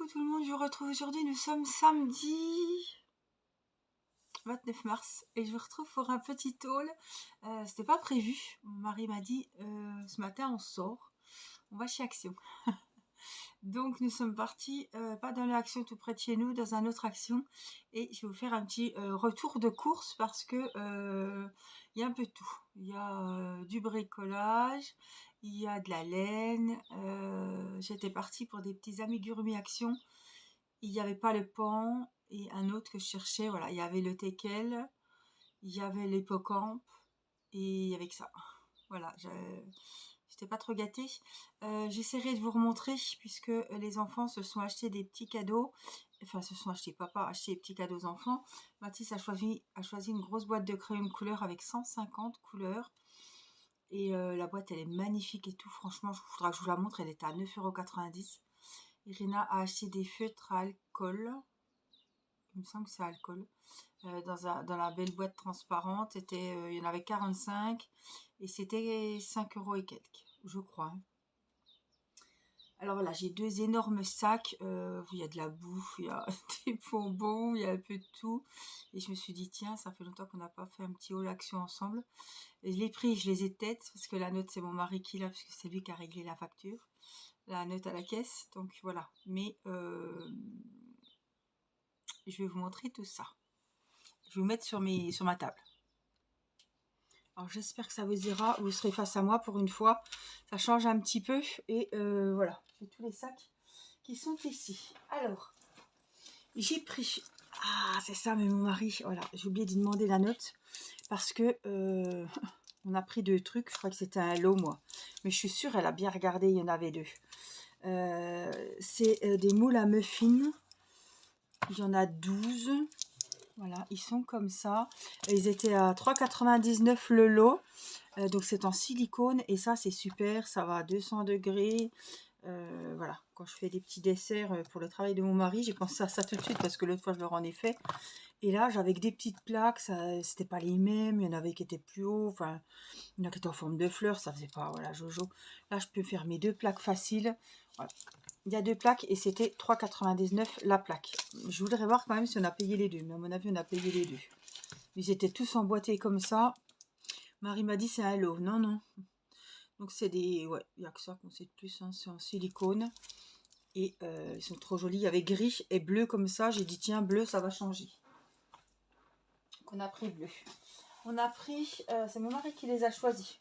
Coucou tout le monde, je vous retrouve aujourd'hui, nous sommes samedi 29 mars et je vous retrouve pour un petit haul. C'était pas prévu, mon mari m'a dit ce matin on sort, on va chez Action. Donc nous sommes partis, pas dans l'Action tout près de chez nous, dans un autre Action, et je vais vous faire un petit retour de course parce que il y a un peu de tout. Il y a du bricolage, il y a de la laine. J'étais partie pour des petits amigurumi Action. Il n'y avait pas le pan et un autre que je cherchais. Voilà, il y avait le teckel, il y avait l'hippocampe et il y avait que ça. Voilà, j'étais pas trop gâtée. J'essaierai de vous remontrer puisque les enfants se sont achetés des petits cadeaux. Enfin, se sont achetés, papa a acheté des petits cadeaux aux enfants. Mathis a choisi une grosse boîte de crayons de couleur avec 150 couleurs. Et la boîte, elle est magnifique et tout. Franchement, il faudra que je vous la montre. Elle est à 9,90 €. Irina a acheté des feutres à alcool. Il me semble que c'est alcool. Dans la belle boîte transparente. Il y en avait 45 et c'était 5 € et quelques, je crois. Alors voilà, j'ai deux énormes sacs où il y a de la bouffe, il y a des bonbons, il y a un peu de tout. Et je me suis dit, tiens, ça fait longtemps qu'on n'a pas fait un petit haul Action ensemble. Et je l'ai pris, je les ai têtes, parce que la note, c'est mon mari qui l'a, parce que c'est lui qui a réglé la facture. La note à la caisse, donc voilà. Mais je vais vous montrer tout ça. Je vais vous mettre sur ma table. Alors j'espère que ça vous ira, vous serez face à moi pour une fois. Ça change un petit peu et voilà. J'ai tous les sacs qui sont ici. Alors, j'ai pris... Ah, c'est ça, mais mon mari, voilà, j'ai oublié de demander la note parce que on a pris deux trucs. Je crois que c'était un lot, moi. Mais je suis sûre, elle a bien regardé, il y en avait deux. C'est des moules à muffins. Il y en a 12. Voilà, ils sont comme ça. Ils étaient à 3,99 € le lot. Donc c'est en silicone et ça c'est super. Ça va à 200 degrés. Voilà, quand je fais des petits desserts pour le travail de mon mari, j'ai pensé à ça tout de suite parce que l'autre fois je leur en ai fait. Et là j'avais que des petites plaques, c'était pas les mêmes. Il y en avait qui étaient plus hauts. Enfin, il y en a qui étaient en forme de fleurs. Ça faisait pas, voilà, Jojo. Là je peux faire mes deux plaques faciles. Voilà. Il y a deux plaques et c'était 3,99 € la plaque. Je voudrais voir quand même si on a payé les deux. Mais à mon avis, on a payé les deux. Ils étaient tous emboîtés comme ça. Marie m'a dit c'est un lot. Non, non. Donc c'est des... Ouais, il n'y a que ça qu'on sait de plus. Hein. C'est en silicone. Et ils sont trop jolis. Il y avait gris et bleu comme ça. J'ai dit tiens, bleu, ça va changer. Donc on a pris bleu. On a pris... c'est mon mari qui les a choisis.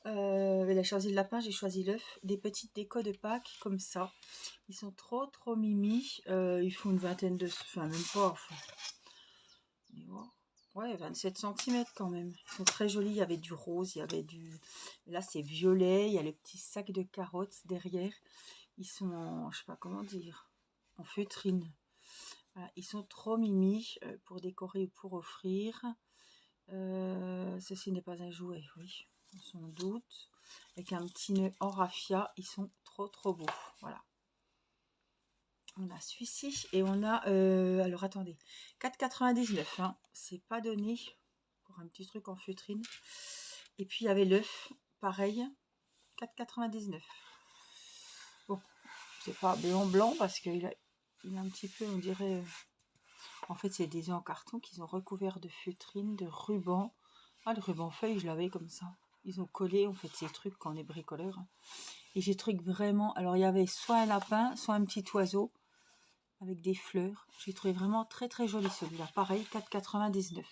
Il a choisi le lapin, j'ai choisi l'œuf. Des petites décos de Pâques comme ça. Ils sont trop mimi. Ils font une vingtaine de... Enfin, même pas. Enfin, ouais, 27 cm quand même. Ils sont très jolis. Il y avait du rose, il y avait du... Là, c'est violet. Il y a le petit sac de carottes derrière. Ils sont en... Je sais pas comment dire. En feutrine. Voilà, ils sont trop mimi pour décorer ou pour offrir. Ceci n'est pas un jouet, oui. Sans doute. Avec un petit nœud en raffia. Ils sont trop beaux. Voilà. On a celui-ci et on a... alors attendez. 4,99 €. Hein. C'est pas donné pour un petit truc en feutrine. Et puis il y avait l'œuf. Pareil. 4,99 €. Bon. C'est pas blanc parce qu'il a un petit peu, on dirait... En fait, c'est des œufs en carton qu'ils ont recouvert de feutrine, de ruban. Ah, le ruban feuille, je l'avais comme ça. Ils ont collé, en fait, ces trucs quand on est bricoleur. Et j'ai trouvé vraiment... Alors, il y avait soit un lapin, soit un petit oiseau avec des fleurs. J'ai trouvé vraiment très joli celui-là. Pareil, 4,99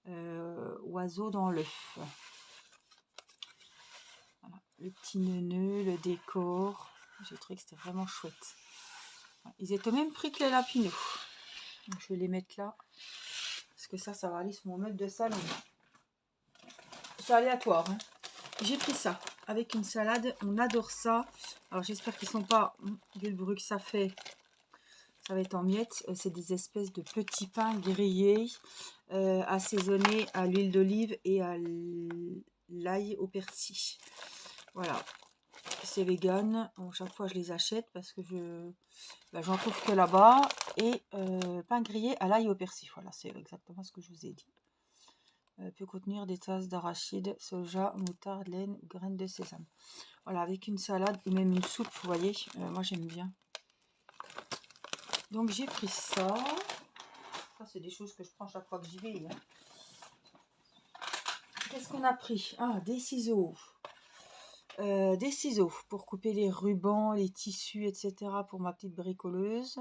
€. Oiseau dans l'œuf. Voilà. Le petit neuneu, le décor. J'ai trouvé que c'était vraiment chouette. Ils étaient au même prix que les lapinous. Donc, je vais les mettre là. Parce que ça va aller sur mon meuble de salon. C'est aléatoire. Hein. J'ai pris ça avec une salade. On adore ça. Alors j'espère qu'ils sont pas... Vu le bruit que ça fait, ça va être en miettes. C'est des espèces de petits pains grillés, assaisonnés à l'huile d'olive et à l'ail au persil. Voilà. C'est vegan. Bon, chaque fois je les achète parce que j'en trouve que là-bas. Et pain grillé à l'ail au persil. Voilà, c'est exactement ce que je vous ai dit. Peut contenir des traces d'arachide, soja, moutarde, laine ou graines de sésame. Voilà, avec une salade ou même une soupe, vous voyez, moi j'aime bien. Donc j'ai pris ça. Ça, c'est des choses que je prends chaque fois que j'y vais. Hein. Qu'est-ce qu'on a pris? Ah, des ciseaux. Des ciseaux pour couper les rubans, les tissus, etc. pour ma petite bricoleuse.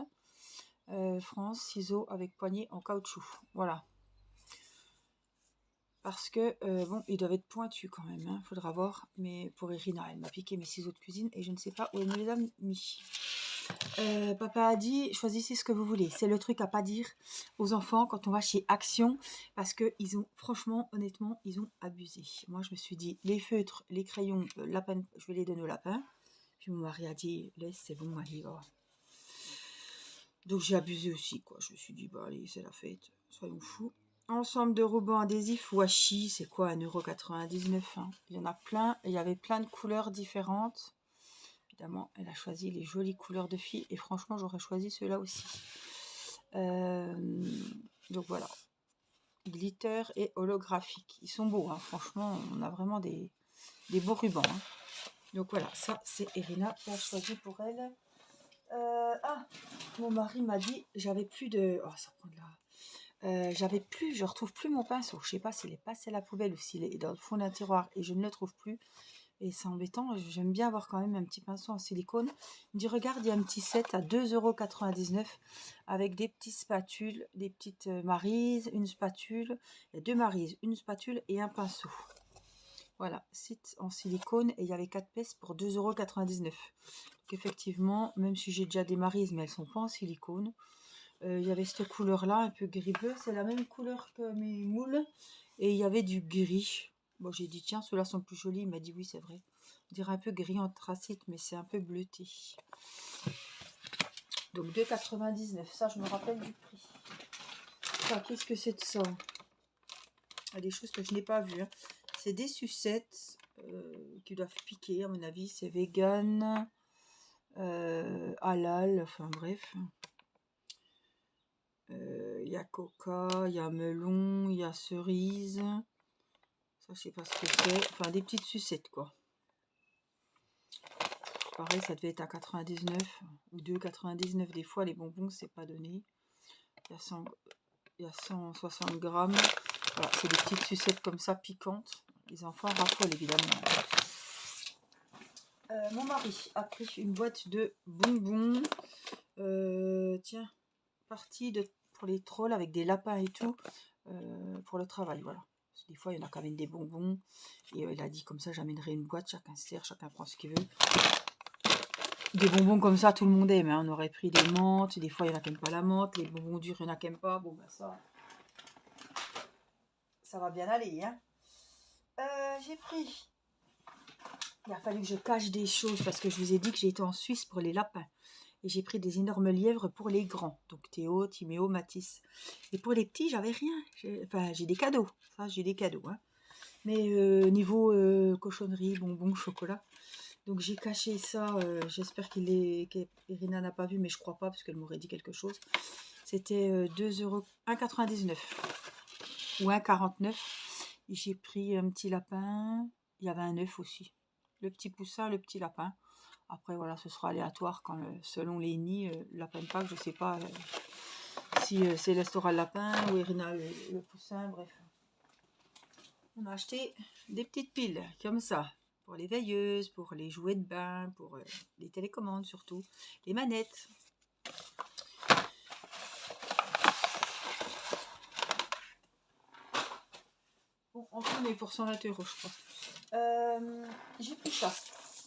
France, ciseaux avec poignée en caoutchouc. Voilà. Parce que, bon, ils doivent être pointus quand même. Hein, faudra voir. Mais pour Irina, elle m'a piqué mes ciseaux de cuisine et je ne sais pas où elle me les a mis. Papa a dit, choisissez ce que vous voulez. C'est le truc à pas dire aux enfants quand on va chez Action. Parce que ils ont, franchement, honnêtement, ils ont abusé. Moi, je me suis dit, les feutres, les crayons, lapin, je vais les donner au lapin. Puis mon mari a dit, laisse, c'est bon, allez, va. Donc j'ai abusé aussi, quoi. Je me suis dit, bah allez, c'est la fête, soyons fous. Ensemble de rubans adhésifs washi, c'est quoi, 1,99 €, hein. Il y en a plein, il y avait plein de couleurs différentes. Évidemment, elle a choisi les jolies couleurs de filles, et franchement, j'aurais choisi ceux-là aussi. Donc voilà, glitter et holographique. Ils sont beaux, hein. Franchement, on a vraiment des beaux rubans. Hein. Donc voilà, ça c'est Irina qui a choisi pour elle. Mon mari m'a dit, j'avais plus de... Oh, ça prend de la... j'avais plus, je retrouve plus mon pinceau. Je sais pas s'il est passé à la poubelle ou s'il est dans le fond d'un tiroir et je ne le trouve plus. Et c'est embêtant, j'aime bien avoir quand même un petit pinceau en silicone. Il me dit, regarde, il y a un petit set à 2,99 € avec des petites spatules, des petites marises, une spatule. Il y a 2 marises, une spatule et un pinceau. Voilà, site en silicone et il y avait 4 pièces pour 2,99 €. Donc effectivement, même si j'ai déjà des marises, mais elles sont pas en silicone. Il y avait cette couleur-là, un peu gris bleu. C'est la même couleur que mes moules. Et il y avait du gris. Bon, j'ai dit, tiens, ceux-là sont plus jolis. Il m'a dit, oui, c'est vrai. On dirait un peu gris anthracite, mais c'est un peu bleuté. Donc 2,99 €. Ça, je me rappelle du prix. Ça, qu'est-ce que c'est de ça? Il y a des choses que je n'ai pas vues. Hein. C'est des sucettes qui doivent piquer, à mon avis. C'est vegan, halal, enfin bref. Il y a coca, il y a melon, il y a cerise. Ça, je sais pas ce que c'est. Enfin, des petites sucettes, quoi. Pareil, ça devait être à 99 ou 2,99 des fois. Les bonbons, c'est pas donné. Il y a 160 grammes. Voilà, c'est des petites sucettes comme ça, piquantes. Les enfants raffolent, évidemment. Mon mari a pris une boîte de bonbons. Tiens, partie pour les trolls avec des lapins et tout. Pour le travail, voilà. Des fois, il y en a quand même des bonbons. Et il a dit, comme ça, j'amènerai une boîte. Chacun sert, chacun prend ce qu'il veut. Des bonbons comme ça, tout le monde aime. Hein. On aurait pris des menthes. Des fois, il y en a qui n'aiment pas la menthe. Les bonbons durs, il y en a qui n'aiment pas. Bon, ben ça va bien aller. Hein. J'ai pris... Il a fallu que je cache des choses parce que je vous ai dit que j'étais en Suisse pour les lapins. Et j'ai pris des énormes lièvres pour les grands. Donc Théo, Timéo, Mathis. Et pour les petits, j'avais rien. Enfin, j'ai des cadeaux. Ça, j'ai des cadeaux. Hein. Mais niveau cochonnerie, bonbons, chocolat. Donc j'ai caché ça. J'espère qu'Irina n'a pas vu, mais je crois pas parce qu'elle m'aurait dit quelque chose. C'était 1,99 € ou 1,49 €. Et j'ai pris un petit lapin. Il y avait un œuf aussi. Le petit poussin, le petit lapin. Après, voilà, ce sera aléatoire quand, selon les nids. Lapin de Pâques, je sais pas si Céleste aura le lapin ou Irina le poussin, bref. On a acheté des petites piles comme ça. Pour les veilleuses, pour les jouets de bain, pour les télécommandes surtout. Les manettes. Bon, en tout, on est pour 120 € je crois. J'ai pris ça.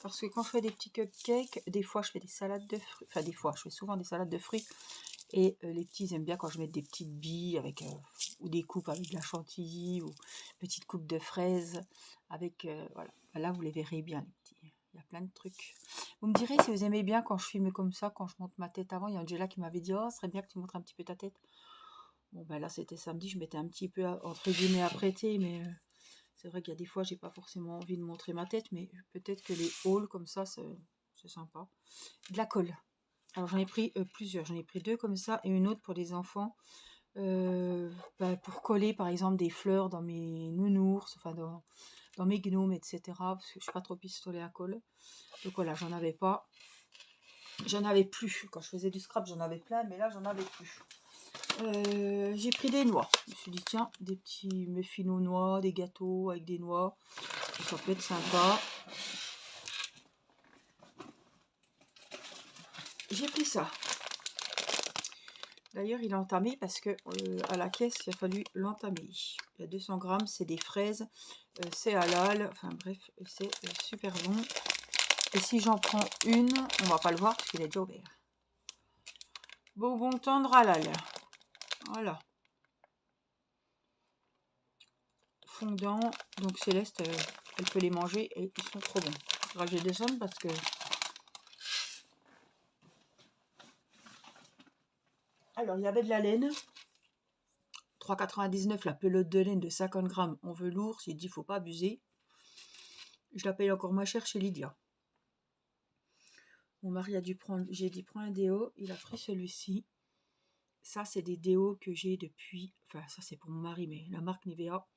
Parce que quand je fais des petits cupcakes, des fois je fais des salades de fruits. Enfin, des fois, je fais souvent des salades de fruits. Et les petits, ils aiment bien quand je mets des petites billes avec, ou des coupes avec de la chantilly ou petites coupes de fraises. Avec, voilà. Là, vous les verrez bien, les petits. Il y a plein de trucs. Vous me direz si vous aimez bien quand je filme comme ça, quand je monte ma tête avant. Il y a Angela qui m'avait dit, oh, ce serait bien que tu montres un petit peu ta tête. Bon, ben là, c'était samedi. Je m'étais un petit peu, entre guillemets, apprêtée. Mais c'est vrai qu'il y a des fois, j'ai pas forcément envie de montrer ma tête. Mais peut-être que les hauls comme ça, c'est sympa. De la colle. Alors j'en ai pris plusieurs, j'en ai pris 2 comme ça et une autre pour les enfants pour coller par exemple des fleurs dans mes nounours, enfin dans mes gnomes, etc. Parce que je suis pas trop pistolet à colle. Donc voilà, j'en avais pas. J'en avais plus. Quand je faisais du scrap, j'en avais plein, mais là, j'en avais plus. J'ai pris des noix. Je me suis dit, tiens, des petits muffins aux noix, des gâteaux avec des noix. Ça peut être sympa. J'ai pris ça. D'ailleurs, il est entamé parce que à la caisse, il a fallu l'entamer. Il y a 200 grammes, c'est des fraises, c'est halal. Enfin bref, c'est super bon. Et si j'en prends une, on va pas le voir parce qu'il est déjà ouvert. Bonbon tendre halal. Voilà. Fondant. Donc Céleste, elle peut les manger et ils sont trop bons. Faudra que je descende parce que... Alors, il y avait de la laine. 3,99 la pelote de laine de 50 grammes en velours. J'ai dit, faut pas abuser. Je la paye encore moins cher chez Lydia. Mon mari a dû prendre, j'ai dit, prends un déo. Il a pris celui-ci. Ça, c'est des déos que j'ai depuis, enfin, ça c'est pour mon mari, mais la marque Nivea.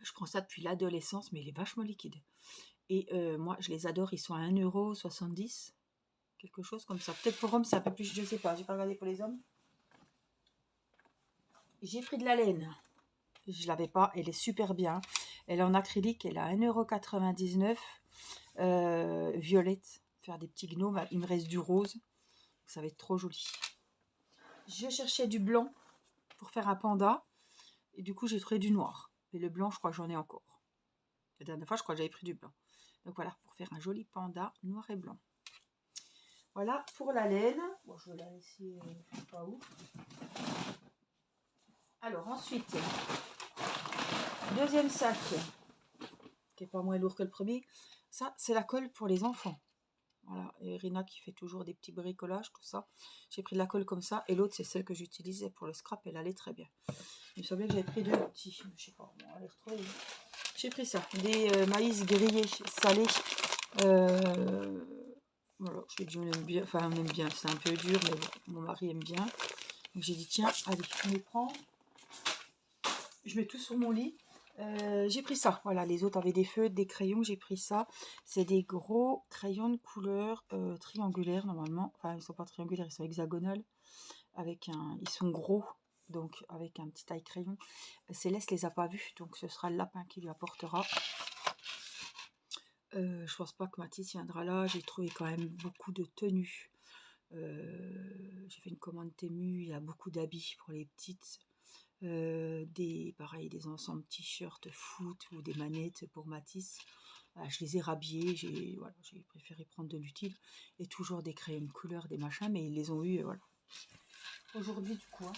Je prends ça depuis l'adolescence, mais il est vachement liquide. Et moi, je les adore. Ils sont à 1,70 €. Quelque chose comme ça. Peut-être pour hommes, c'est un peu plus, je sais pas. J'ai pas regardé pour les hommes. J'ai pris de la laine. Je l'avais pas. Elle est super bien. Elle est en acrylique. Elle est à 1,99 €. Violette. Faire des petits gnomes. Il me reste du rose. Ça va être trop joli. Je cherchais du blanc pour faire un panda. Et du coup, j'ai trouvé du noir. Et le blanc, je crois que j'en ai encore. La dernière fois, je crois que j'avais pris du blanc. Donc voilà, pour faire un joli panda noir et blanc. Voilà pour la laine. Bon, je vais la laisser, je sais pas où. Alors ensuite, deuxième sac, qui est pas moins lourd que le premier. Ça, c'est la colle pour les enfants. Voilà, et Rina qui fait toujours des petits bricolages, tout ça. J'ai pris de la colle comme ça. Et l'autre, c'est celle que j'utilisais pour le scrap. Elle allait très bien. Il me semblait que j'avais pris deux petits. Je sais pas, on va les retrouver. J'ai pris ça. Des maïs grillés, salés. Voilà, je dis on aime bien. Enfin, on aime bien. C'est un peu dur, mais bon, mon mari aime bien. Donc j'ai dit, tiens, allez, je les prends. Je mets tout sur mon lit. J'ai pris ça. Voilà, les autres avaient des feutres, des crayons. J'ai pris ça. C'est des gros crayons de couleur triangulaires normalement. Enfin, ils sont pas triangulaires, ils sont hexagonales. Ils sont gros. Donc, avec un petit taille crayon. Céleste les a pas vus. Donc, ce sera le lapin qui lui apportera. Je pense pas que Mathis viendra là. J'ai trouvé quand même beaucoup de tenues. J'ai fait une commande Temu. Il y a beaucoup d'habits pour les petites. Pareil, des ensembles t-shirts foot ou des manettes pour Matisse. Je les ai rhabillés, j'ai préféré prendre de l'utile. Et toujours des crayons de couleur, des machins, mais ils les ont eu, voilà. Aujourd'hui, du coup.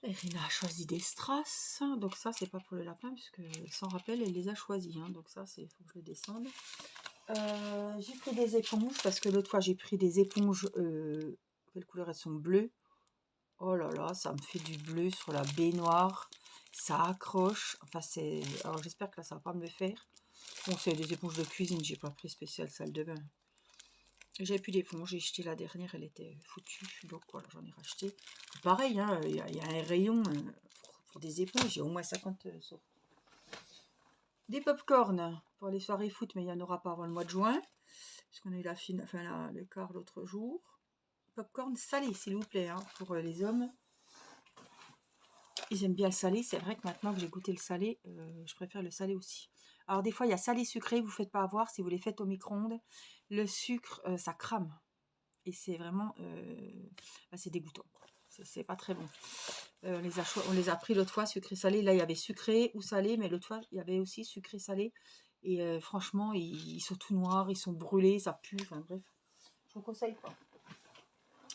Et Rina a choisi des strass. Donc ça, c'est pas pour le lapin, puisque sans rappel, elle les a choisis. Hein, donc ça, il faut que je le descende. J'ai pris des éponges, parce que l'autre fois, j'ai pris des éponges. Quelle couleur elles sont bleues. Oh là là, ça me fait du bleu sur la baignoire. Ça accroche. Enfin, c'est... Alors, j'espère que là, ça va pas me le faire. Bon, c'est des éponges de cuisine. J'ai pas pris spécial salle de bain. J'avais plus d'éponge. J'ai jeté la dernière. Elle était foutue. Donc, voilà, j'en ai racheté. Pareil, hein, il y a un rayon pour des éponges. J'ai au moins 50 sortes. Des pop-corn pour les soirées foot, mais il n'y en aura pas avant le mois de juin. Parce qu'on a eu le quart l'autre jour. Popcorn salé, s'il vous plaît, hein, pour les hommes. Ils aiment bien le salé. C'est vrai que maintenant que j'ai goûté le salé, je préfère le salé aussi. Alors des fois, il y a salé sucré. Vous ne faites pas avoir si vous les faites au micro-ondes. Le sucre, ça crame. Et c'est vraiment... c'est dégoûtant. C'est pas très bon. On les a pris l'autre fois, sucré salé. Là, il y avait sucré ou salé. Mais l'autre fois, il y avait aussi sucré salé. Et franchement, ils sont tout noirs. Ils sont brûlés. Ça pue. Enfin bref. Je vous conseille pas.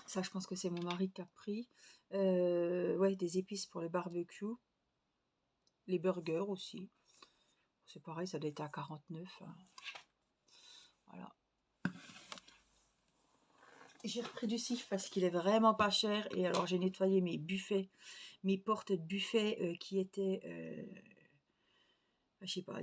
Ça, je pense que c'est mon mari qui a pris. Ouais, des épices pour le barbecue. Les burgers aussi. C'est pareil, ça doit être à 49. Hein. Voilà. J'ai repris du cif parce qu'il est vraiment pas cher. Et alors, j'ai nettoyé mes buffets, mes portes de buffet qui étaient... je sais pas,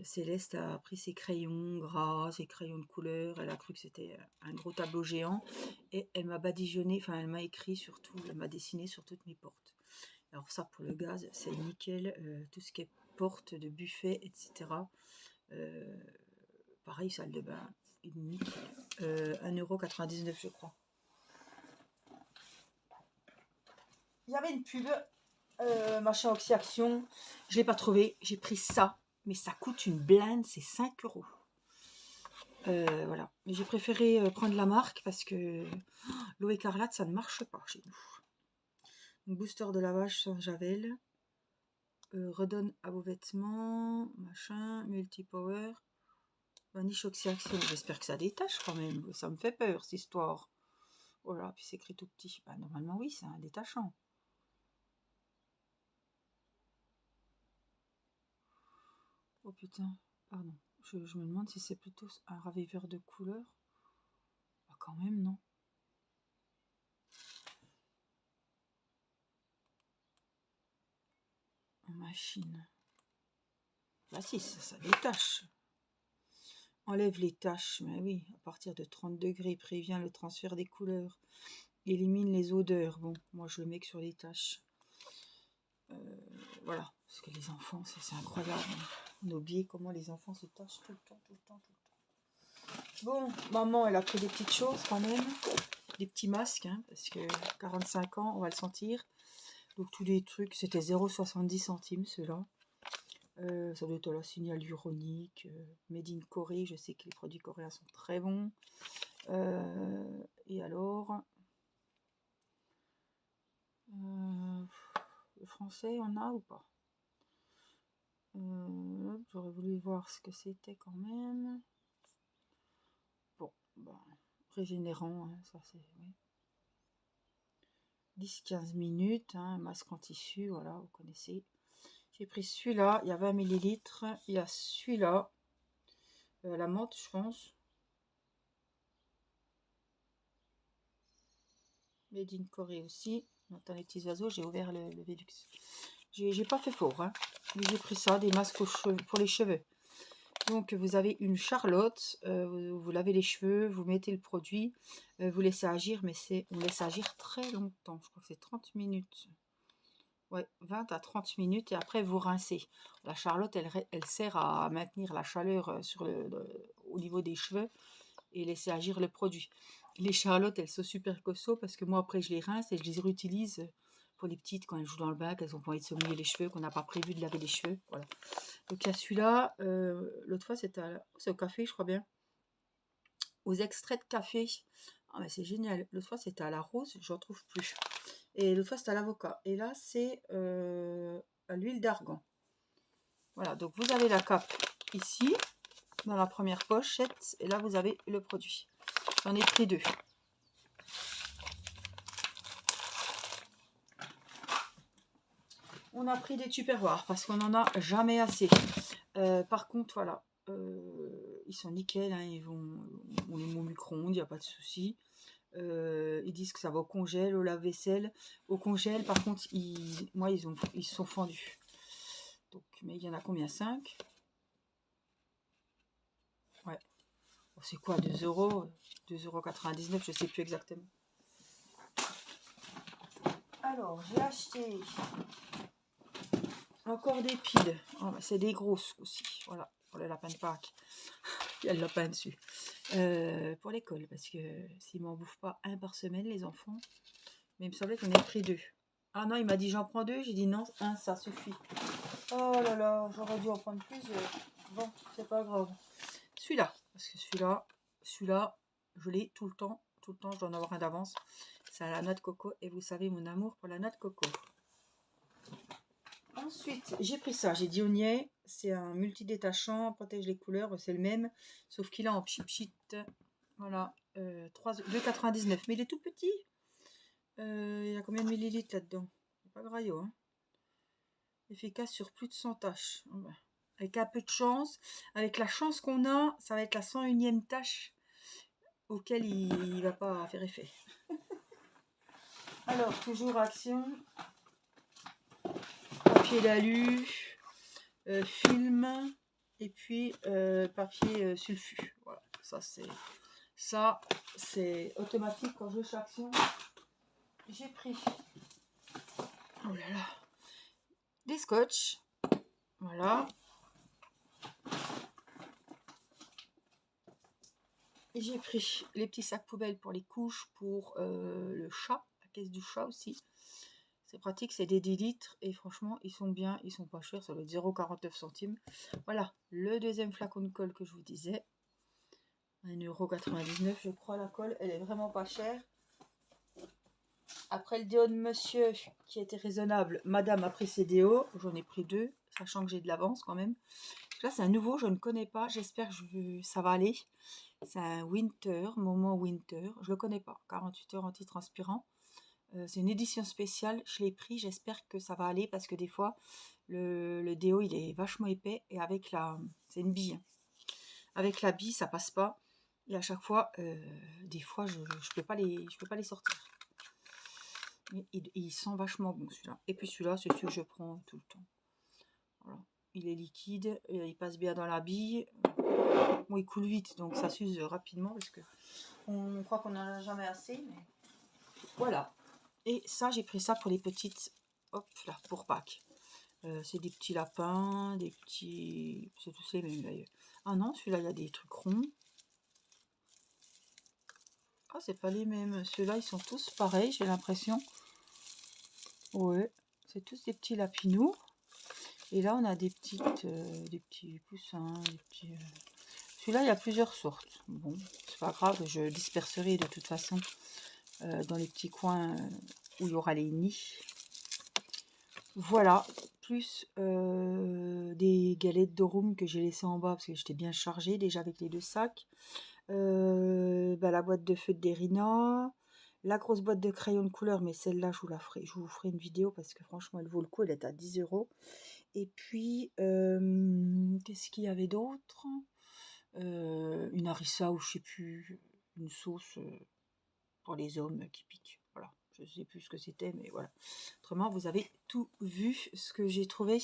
Céleste a pris ses crayons gras, ses crayons de couleur. Elle a cru que c'était un gros tableau géant. Et elle m'a badigeonné, enfin, elle m'a écrit surtout, elle m'a dessiné sur toutes mes portes. Alors ça, pour le gaz, c'est nickel. Tout ce qui est porte de buffet, etc. Pareil, salle de bain. nickel. 1,99 € je crois. Il y avait une pub, machin Oxy-Action. Je l'ai pas trouvé. J'ai pris ça. Mais ça coûte une blinde, c'est 5 €. Voilà. Mais j'ai préféré prendre la marque parce que l'eau écarlate, ça ne marche pas chez nous. Un booster de lavage sans javel. Redonne à vos vêtements. Machin. Multipower. Vanish Oxy-Action. J'espère que ça détache quand même. Ça me fait peur, cette histoire. Voilà. Puis c'est écrit tout petit. Bah, normalement, oui, c'est un détachant. Oh putain. Pardon. Je me demande si c'est plutôt un raviveur de couleur. Bah, quand même, non. Machine. Bah si, ça détache. Enlève les taches, mais oui, à partir de 30 degrés, prévient le transfert des couleurs, élimine les odeurs. Bon, moi je le mets que sur les taches. Voilà, parce que les enfants, c'est incroyable. On a oublié comment les enfants se tachent tout le temps, tout le temps, tout le temps. Bon, maman, elle a pris des petites choses quand même, des petits masques, hein, parce que 45 ans, on va le sentir. Donc tous les trucs, c'était 0,70 centimes ceux-là. Ça doit être la signal uronique, made in Corée, je sais que les produits coréens sont très bons. Et alors, le français, on a ou pas? J'aurais voulu voir ce que c'était quand même. Bon, ben, régénérant, hein, ça c'est... Oui. 10-15 minutes, hein, masque en tissu, voilà, vous connaissez. J'ai pris celui-là, il y a 20 ml. Il y a celui-là, la menthe, je pense. Made in Corée aussi. On entend les petits oiseaux, j'ai ouvert le Velux. J'ai pas fait fort, hein. J'ai pris ça, des masques pour les cheveux. Donc vous avez une charlotte, vous lavez les cheveux, vous mettez le produit, vous laissez agir, mais on laisse agir très longtemps. Je crois que c'est 30 minutes. Ouais, 20 à 30 minutes et après vous rincez. La charlotte, elle sert à maintenir la chaleur au niveau des cheveux et laisser agir le produit. Les charlottes, elles sont super costauds parce que moi après je les rince et je les réutilise pour les petites quand elles jouent dans le bain, qu'elles ont pas envie de se mouiller les cheveux, qu'on n'a pas prévu de laver les cheveux. Voilà. Donc il y a celui-là, l'autre fois c'est au café je crois bien, aux extraits de café. Ah mais c'est génial, l'autre fois c'était à la rose, je ne retrouve plus. Et l'autre fois c'était à l'avocat. Et là c'est à l'huile d'argan. Voilà, donc vous avez la cape ici, dans la première pochette, et là vous avez le produit. J'en ai pris 2. On a pris des tupperwares parce qu'on n'en a jamais assez. Par contre, voilà, ils sont nickel, hein, on les met au micro-ondes, il n'y a pas de souci. Ils disent que ça va au congèle, au lave-vaisselle. Au congèle, par contre, ils sont fendus. Donc, mais il y en a combien? 5? Ouais. Oh, c'est quoi, 2 €? 2,99 €, je ne sais plus exactement. Alors, j'ai acheté encore des piles. Oh, c'est des grosses aussi. Voilà, pour le lapin de Pâques. Il y a le lapin dessus. Pour l'école, parce que s'ils m'en bouffent pas un par semaine, les enfants. Mais il me semblait qu'on ait pris 2. Ah non, il m'a dit j'en prends 2. J'ai dit non, 1, ça suffit. Oh là là, j'aurais dû en prendre plusieurs. Bon, c'est pas grave. Celui-là, parce que celui-là, je l'ai tout le temps. Tout le temps, je dois en avoir un d'avance. C'est à la noix de coco. Et vous savez mon amour pour la noix de coco. Ensuite, j'ai pris ça. J'ai dit Onier. C'est un multi-détachant. Protège les couleurs. C'est le même. Sauf qu'il est en pchit. Voilà. 2,99 €. Mais il est tout petit. Il y a combien de millilitres là-dedans? C'est pas graillot, hein. Efficace sur plus de 100 tâches. Avec un peu de chance, avec la chance qu'on a, ça va être la 101e tâche auquel il va pas faire effet. Alors, toujours action. Papier d'alu, film, et puis papier sulfu. Voilà, ça c'est automatique quand je fais action. J'ai pris, oh là là, des scotch. Voilà. Et j'ai pris les petits sacs poubelles pour les couches, pour le chat, la caisse du chat aussi. C'est pratique, c'est des 10 litres et franchement, ils sont bien, ils sont pas chers, ça doit être 0,49 centimes. Voilà, le deuxième flacon de colle que je vous disais. 1,99 € je crois la colle, elle est vraiment pas chère. Après le déo de monsieur qui était raisonnable, madame a pris ses déos, j'en ai pris 2, sachant que j'ai de l'avance quand même. Là c'est un nouveau, je ne connais pas, j'espère que ça va aller. C'est un Winter, Moment Winter, je le connais pas, 48 heures anti-transpirant. C'est une édition spéciale, je l'ai pris, j'espère que ça va aller parce que des fois le déo il est vachement épais et avec la... c'est une bille. Avec la bille ça passe pas et à chaque fois, des fois je peux pas les sortir. Mais il sent vachement bon celui-là. Et puis celui-là c'est celui que je prends tout le temps. Voilà. Il est liquide, il passe bien dans la bille. Bon il coule vite donc ça s'use rapidement parce que on croit qu'on en a jamais assez. Mais... voilà. Et ça, j'ai pris ça pour les petites, hop là, pour Pâques. C'est des petits lapins, des petits... c'est tous les mêmes d'ailleurs. Ah non, celui-là, il y a des trucs ronds. Ah, c'est pas les mêmes. Ceux-là, ils sont tous pareils, j'ai l'impression. Ouais, c'est tous des petits lapinous. Et là, on a des petits poussins, des petits... Celui-là, il y a plusieurs sortes. Bon, c'est pas grave, je disperserai de toute façon dans les petits coins où il y aura les nids. Voilà, plus des galettes de rhum que j'ai laissées en bas parce que j'étais bien chargée déjà avec les 2 sacs. La boîte de feu de Derina, la grosse boîte de crayons de couleur, mais celle-là je vous ferai une vidéo parce que franchement elle vaut le coup, elle est à 10 €. Et puis, qu'est-ce qu'il y avait d'autre? Une harissa ou je sais plus, une sauce pour les hommes qui piquent. Voilà, je sais plus ce que c'était, mais voilà. Autrement, vous avez tout vu ce que j'ai trouvé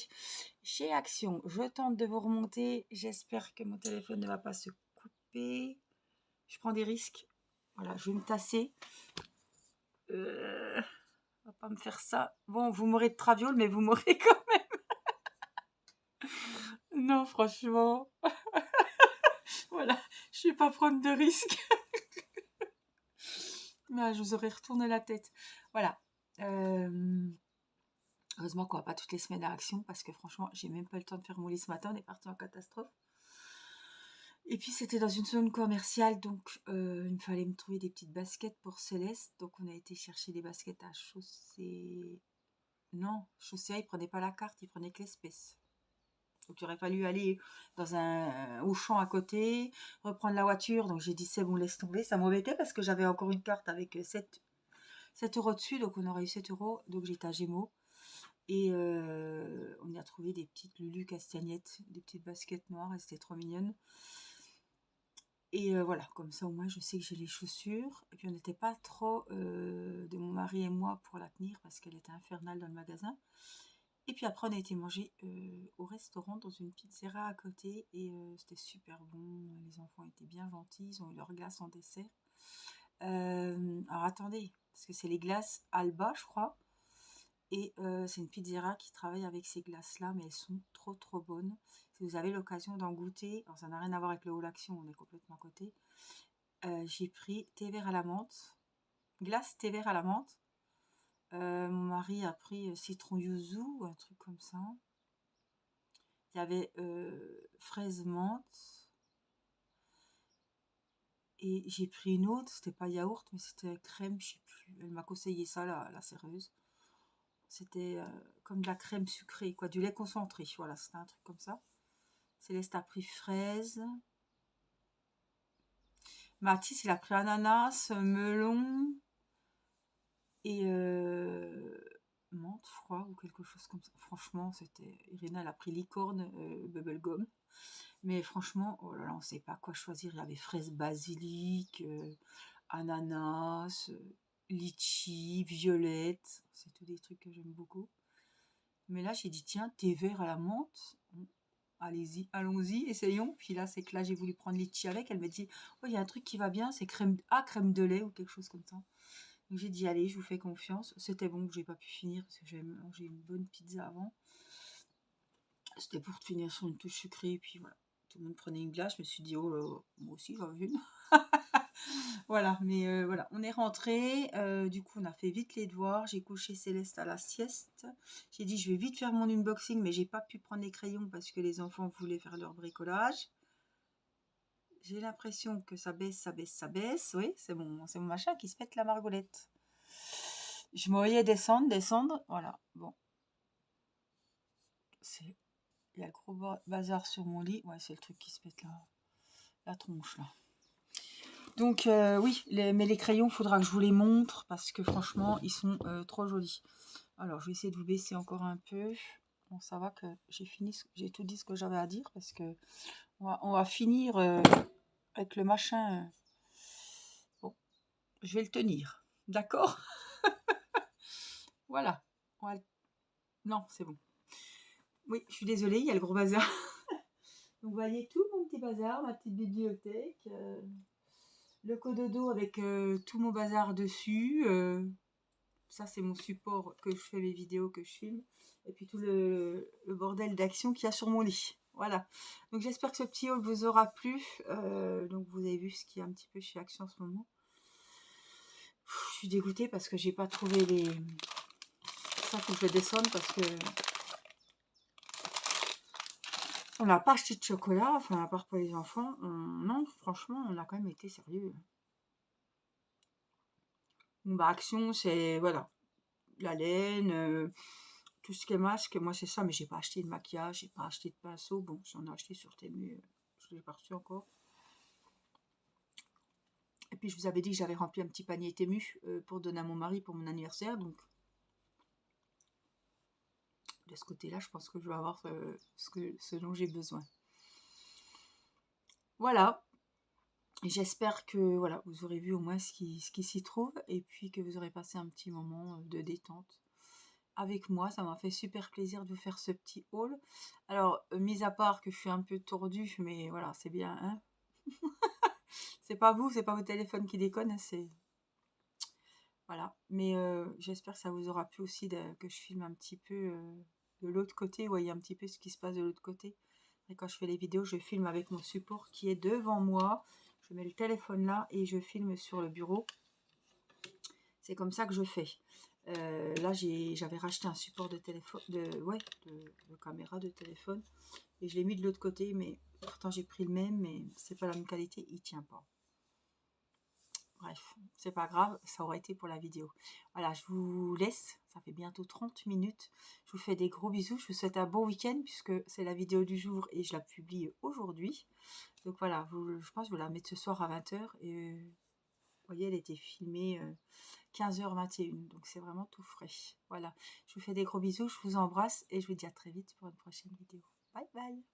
chez Action. Je tente de vous remonter. J'espère que mon téléphone ne va pas se couper. Je prends des risques. Voilà, je vais me tasser. On va pas me faire ça. Bon, vous m'aurez de traviole, mais vous m'aurez quand même. Non, franchement. Voilà, je vais pas prendre de risques. Mais je vous aurais retourné la tête. Voilà. Heureusement qu'on va pas toutes les semaines à Action parce que franchement, j'ai même pas le temps de faire mon lit ce matin. On est parti en catastrophe. Et puis c'était dans une zone commerciale, donc il me fallait me trouver des petites baskets pour Céleste. Donc on a été chercher des baskets à Chaussée. Non, Chaussée, ils prenaient pas la carte, ils prenaient que l'espèce. Donc il aurait fallu aller dans un Auchan à côté, reprendre la voiture. Donc j'ai dit c'est bon, laisse tomber. Ça m'embêtait parce que j'avais encore une carte avec 7 € dessus, donc on aurait eu 7 €. Donc j'étais à Gémeaux. Et on y a trouvé des petites Lulu Castagnettes, des petites baskets noires, elles étaient trop mignonnes. Et voilà, comme ça au moins je sais que j'ai les chaussures. Et puis on n'était pas trop de mon mari et moi pour la tenir parce qu'elle était infernale dans le magasin. Et puis après on a été manger au restaurant dans une pizzeria à côté et c'était super bon. Les enfants étaient bien gentils, ils ont eu leur glace en dessert. Alors attendez, parce que c'est les glaces Alba je crois. Et c'est une pizzeria qui travaille avec ces glaces-là, mais elles sont trop trop bonnes. Si vous avez l'occasion d'en goûter, alors ça n'a rien à voir avec le Hall Action, on est complètement à côté. J'ai pris thé vert à la menthe, glace thé vert à la menthe. Mon mari a pris citron yuzu, un truc comme ça. Il y avait fraise menthe. Et j'ai pris une autre, c'était pas yaourt, mais c'était crème, je sais plus. Elle m'a conseillé ça, la serveuse. C'était comme de la crème sucrée, quoi, du lait concentré. Voilà, c'était un truc comme ça. Céleste a pris fraise. Mathis, il a pris ananas, melon et menthe, je crois, ou quelque chose comme ça. Franchement, c'était... Irina, elle a pris licorne, bubblegum. Mais franchement, oh là là, on ne sait pas quoi choisir. Il y avait fraise basilic, ananas, litchi, violette. C'est tous des trucs que j'aime beaucoup. Mais là, j'ai dit, tiens, thé vert à la menthe. Allez-y, allons-y, essayons. Puis là, c'est que là, j'ai voulu prendre litchi avec. Elle m'a dit, oh, il y a un truc qui va bien, c'est crème de lait ou quelque chose comme ça. Donc j'ai dit, allez, je vous fais confiance. C'était bon, j'ai pas pu finir parce que j'avais mangé une bonne pizza avant. C'était pour finir sur une touche sucrée. Et puis voilà, tout le monde prenait une glace, je me suis dit, oh, moi aussi j'en veux une. Voilà, mais voilà, on est rentré. Du coup, on a fait vite les devoirs. J'ai couché Céleste à la sieste. J'ai dit, je vais vite faire mon unboxing, mais j'ai pas pu prendre les crayons parce que les enfants voulaient faire leur bricolage. J'ai l'impression que ça baisse, ça baisse, ça baisse. Oui, c'est mon machin qui se pète la margolette. Je me voyais descendre, descendre. Voilà, bon. Il y a le gros bazar sur mon lit. Ouais, c'est le truc qui se pète la tronche, là. Donc, oui, mais les crayons, il faudra que je vous les montre parce que franchement, ils sont trop jolis. Alors, je vais essayer de vous baisser encore un peu. Bon, ça va que j'ai tout dit ce que j'avais à dire parce que on va finir avec le machin. Bon, je vais le tenir. D'accord? Voilà. Non, c'est bon. Oui, je suis désolée, il y a le gros bazar. Donc, vous voyez tout mon petit bazar, ma petite bibliothèque. Le cododo avec tout mon bazar dessus. Ça, c'est mon support que je fais mes vidéos, que je filme. Et puis tout le bordel d'action qu'il y a sur mon lit. Voilà. Donc j'espère que ce petit haul vous aura plu. Donc vous avez vu ce qu'il y a un petit peu chez Action en ce moment. Je suis dégoûtée parce que j'ai pas trouvé les... Ça, faut que je descende parce que... On n'a pas acheté de chocolat, enfin à part pour les enfants. Non, franchement, on a quand même été sérieux. Bon, bah Action, c'est... Voilà. La laine... tout ce qui est masque, moi c'est ça, mais j'ai pas acheté de maquillage, j'ai pas acheté de pinceau. Bon, j'en ai acheté sur Temu, je l'ai pas reçu encore. Et puis je vous avais dit que j'avais rempli un petit panier Temu pour donner à mon mari pour mon anniversaire, donc de ce côté-là, je pense que je vais avoir ce dont j'ai besoin. Voilà. J'espère que voilà, vous aurez vu au moins ce qui s'y trouve et puis que vous aurez passé un petit moment de détente avec moi. Ça m'a fait super plaisir de vous faire ce petit haul. Alors, mis à part que je suis un peu tordue, mais voilà, c'est bien, hein. C'est pas vous, c'est pas votre téléphone qui déconne, hein, c'est... Voilà. Mais j'espère que ça vous aura plu aussi que je filme un petit peu de l'autre côté. Vous voyez un petit peu ce qui se passe de l'autre côté. Et quand je fais les vidéos, je filme avec mon support qui est devant moi. Je mets le téléphone là et je filme sur le bureau. C'est comme ça que je fais. Là, j'avais racheté un support de téléphone, de caméra de téléphone. Et je l'ai mis de l'autre côté, mais pourtant j'ai pris le même, mais c'est pas la même qualité, il tient pas. Bref, c'est pas grave, ça aurait été pour la vidéo. Voilà, je vous laisse, ça fait bientôt 30 minutes. Je vous fais des gros bisous, je vous souhaite un bon week-end puisque c'est la vidéo du jour et je la publie aujourd'hui. Donc voilà, je pense que je vais la mettre ce soir à 20 h et vous voyez, elle était filmée 15h21, donc c'est vraiment tout frais. Voilà, je vous fais des gros bisous, je vous embrasse et je vous dis à très vite pour une prochaine vidéo. Bye bye!